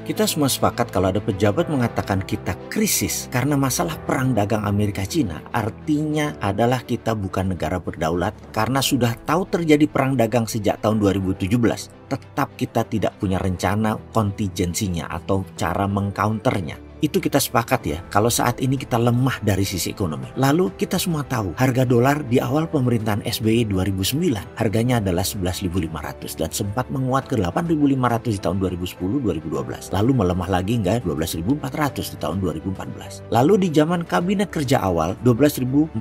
Kita semua sepakat kalau ada pejabat mengatakan kita krisis karena masalah perang dagang Amerika-China, artinya adalah kita bukan negara berdaulat karena sudah tahu terjadi perang dagang sejak tahun 2017. Tetap kita tidak punya rencana kontingensinya atau cara mengcounternya. Itu kita sepakat ya, kalau saat ini kita lemah dari sisi ekonomi. Lalu kita semua tahu harga dolar di awal pemerintahan SBY 2009 harganya adalah 11.500 dan sempat menguat ke 8.500 di tahun 2010-2012. Lalu melemah lagi hingga 12.400 di tahun 2014. Lalu di zaman kabinet kerja awal 12.400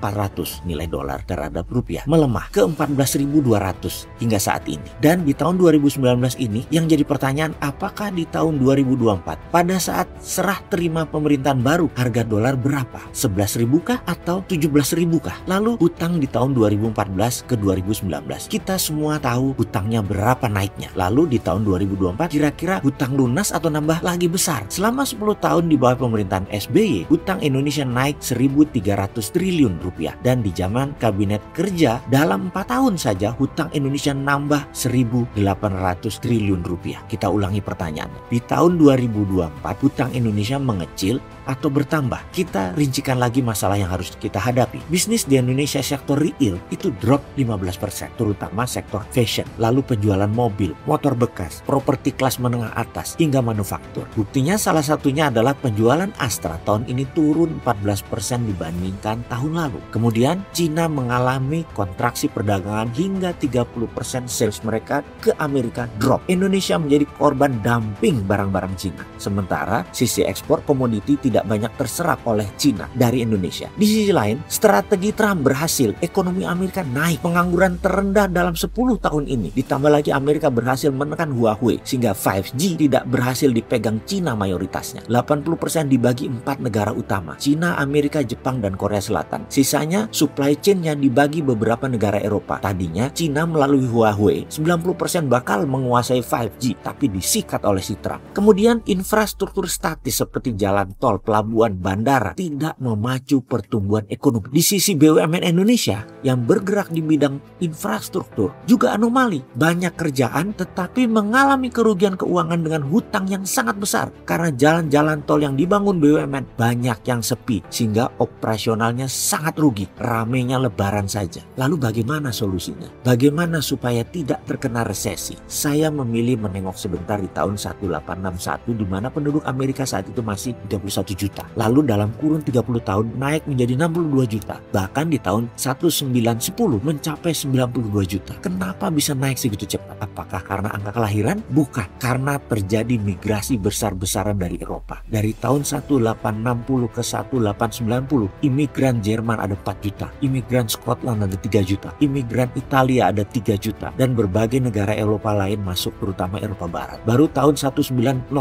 nilai dolar terhadap rupiah melemah ke 14.200 hingga saat ini. Dan di tahun 2019 ini yang jadi pertanyaan, apakah di tahun 2024 pada saat serah terima pemerintahan baru harga dolar berapa? 11.000 kah atau 17.000 kah? Lalu hutang di tahun 2014 ke 2019 kita semua tahu hutangnya berapa naiknya. Lalu di tahun 2024 kira-kira hutang lunas atau nambah lagi besar? Selama 10 tahun di bawah pemerintahan SBY, hutang Indonesia naik 1.300 triliun rupiah, dan di zaman kabinet kerja dalam 4 tahun saja hutang Indonesia nambah 1.800 triliun rupiah. Kita ulangi pertanyaannya, di tahun 2024 hutang Indonesia mengecil atau bertambah? Kita rincikan lagi masalah yang harus kita hadapi. Bisnis di Indonesia sektor retail itu drop 15%, terutama sektor fashion, lalu penjualan mobil, motor bekas, properti kelas menengah atas, hingga manufaktur. Buktinya salah satunya adalah penjualan Astra tahun ini turun 14% dibandingkan tahun lalu. Kemudian Cina mengalami kontraksi perdagangan hingga 30% sales mereka ke Amerika drop. Indonesia menjadi korban dumping barang-barang Cina. Sementara sisi ekspor komoditi tidak banyak terserap oleh Cina dari Indonesia. Di sisi lain, strategi Trump berhasil, ekonomi Amerika naik, pengangguran terendah dalam 10 tahun ini. Ditambah lagi Amerika berhasil menekan Huawei sehingga 5G tidak berhasil dipegang Cina mayoritasnya. 80% dibagi 4 negara utama, Cina, Amerika, Jepang, dan Korea Selatan. Sisanya supply chain-nya dibagi beberapa negara Eropa. Tadinya Cina melalui Huawei 90% bakal menguasai 5G, tapi disikat oleh si Trump. Kemudian infrastruktur statis seperti jalan tol, pelabuhan, bandara tidak memacu pertumbuhan ekonomi. Di sisi BUMN Indonesia yang bergerak di bidang infrastruktur juga anomali. Banyak kerjaan tetapi mengalami kerugian keuangan dengan hutang yang sangat besar karena jalan-jalan tol yang dibangun BUMN banyak yang sepi sehingga operasionalnya sangat rugi. Ramenya lebaran saja. Lalu bagaimana solusinya? Bagaimana supaya tidak terkena resesi? Saya memilih menengok sebentar di tahun 1861 di mana penduduk Amerika saat itu masih 31 juta. Lalu dalam kurun 30 tahun naik menjadi 62 juta. Bahkan di tahun 1910 mencapai 92 juta. Kenapa bisa naik segitu cepat? Apakah karena angka kelahiran? Bukan. Karena terjadi migrasi besar-besaran dari Eropa. Dari tahun 1860 ke 1890, imigran Jerman ada 4 juta. Imigran Scotland ada 3 juta. Imigran Italia ada 3 juta. Dan berbagai negara Eropa lain masuk, terutama Eropa Barat. Baru tahun 1900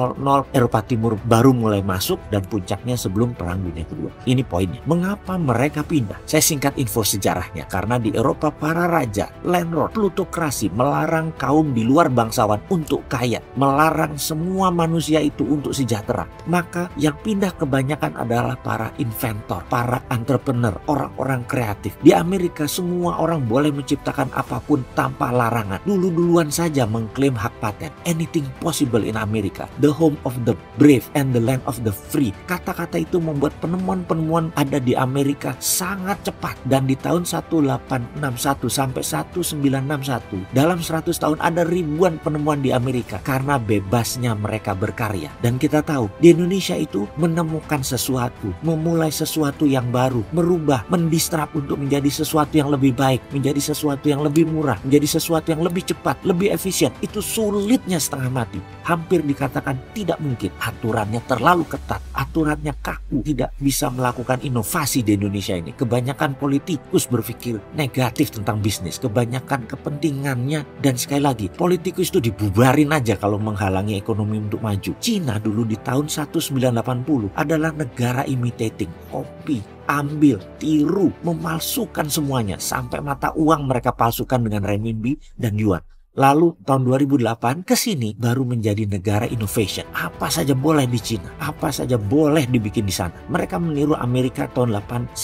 Eropa Timur baru mulai masuk dan puncaknya sebelum Perang Dunia Kedua. Ini poinnya. Mengapa mereka pindah? Saya singkat info sejarahnya. Karena di Eropa para raja, landlord, plutokrasi melarang kaum di luar bangsawan untuk kaya. Melarang semua manusia itu untuk sejahtera. Maka yang pindah kebanyakan adalah para inventor, para entrepreneur, orang-orang kreatif. Di Amerika semua orang boleh menciptakan apapun tanpa larangan. Dulu-duluan saja mengklaim hak paten. Anything possible in America. The home of the brave and the land of the free. Kata-kata itu membuat penemuan-penemuan ada di Amerika sangat cepat. Dan di tahun 1861 sampai 1961, dalam 100 tahun ada ribuan penemuan di Amerika karena bebasnya mereka berkarya. Dan kita tahu di Indonesia itu menemukan sesuatu, memulai sesuatu yang baru, merubah, mendistrap untuk menjadi sesuatu yang lebih baik, menjadi sesuatu yang lebih murah, menjadi sesuatu yang lebih cepat, lebih efisien. Itu sulitnya setengah mati. Hampir dikatakan tidak mungkin. Aturannya terlalu ketat, aturannya kaku, tidak bisa melakukan inovasi di Indonesia ini. Kebanyakan politikus berpikir negatif tentang bisnis, kebanyakan kepentingannya, dan sekali lagi politikus itu dibubarin aja kalau menghalangi ekonomi untuk maju. Cina dulu di tahun 1980 adalah negara imitating, copy, ambil, tiru, memalsukan semuanya sampai mata uang mereka palsukan dengan renminbi dan yuan. Lalu tahun 2008 ke sini baru menjadi negara innovation. Apa saja boleh di Cina, apa saja boleh dibikin di sana. Mereka meniru Amerika tahun 1860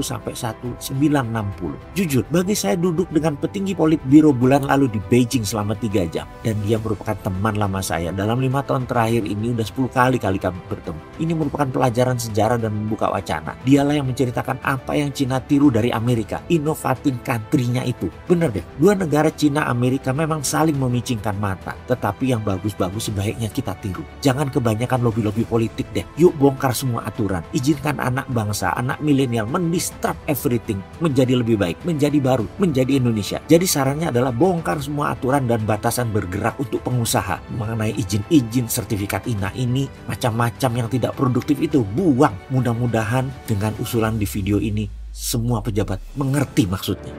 sampai 1960. Jujur, bagi saya duduk dengan petinggi Politbiro bulan lalu di Beijing selama 3 jam. Dan dia merupakan teman lama saya. Dalam 5 tahun terakhir ini udah 10 kali kami bertemu. Ini merupakan pelajaran sejarah dan membuka wacana. Dialah yang menceritakan apa yang Cina tiru dari Amerika. Innovating country-nya itu. Bener deh, dua negara Cina Amerika memang saling memicingkan mata, tetapi yang bagus-bagus sebaiknya kita tiru. Jangan kebanyakan lobby-lobby politik deh. Yuk bongkar semua aturan. Izinkan anak bangsa, anak milenial mendisrupt everything menjadi lebih baik, menjadi baru, menjadi Indonesia. Jadi sarannya adalah bongkar semua aturan dan batasan bergerak untuk pengusaha. Mengenai izin-izin, sertifikat INA ini, macam-macam yang tidak produktif itu buang. Mudah-mudahan dengan usulan di video ini semua pejabat mengerti maksudnya.